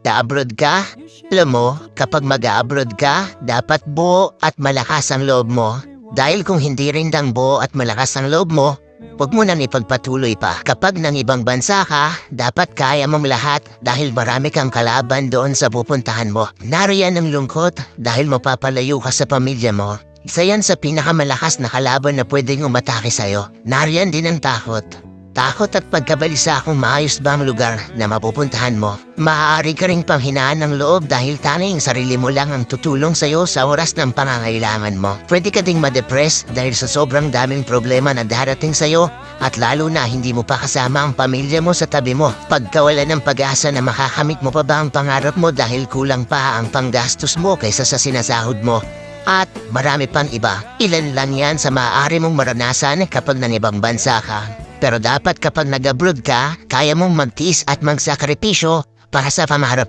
Da-abroad ka? Alam mo, kapag mag-a-abroad ka, dapat buo at malakas ang loob mo. Dahil kung hindi rin dang buo at malakas ang loob mo, huwag mo nang ipagpatuloy pa. Kapag nang ibang bansa ka, dapat kaya mong lahat dahil marami kang kalaban doon sa pupuntahan mo. Nariyan ang lungkot dahil mapapalayo ka sa pamilya mo. Isa yan sa pinakamalakas na kalaban na pwedeng umatake sa'yo. Nariyan din ang takot. Takot at pagkabalisa kung maayos ba ang lugar na mapupuntahan mo. Maaari ka ring panghinaan ng loob dahil tanging sarili mo lang ang tutulong sa'yo sa oras ng pangangailangan mo. Pwede ka ding madepress dahil sa sobrang daming problema na darating sa'yo at lalo na hindi mo pa kasama ang pamilya mo sa tabi mo. Pagkawala ng pag-asa na makakamit mo pa ba ang pangarap mo dahil kulang pa ang panggastos mo kaysa sa sinasahod mo. At marami pang iba. Ilan lang yan sa maaari mong maranasan kapag nang ibang bansa ka. Pero dapat kapag nag-abroad ka, kaya mong magtiis at magsakripisyo para sa pamaharap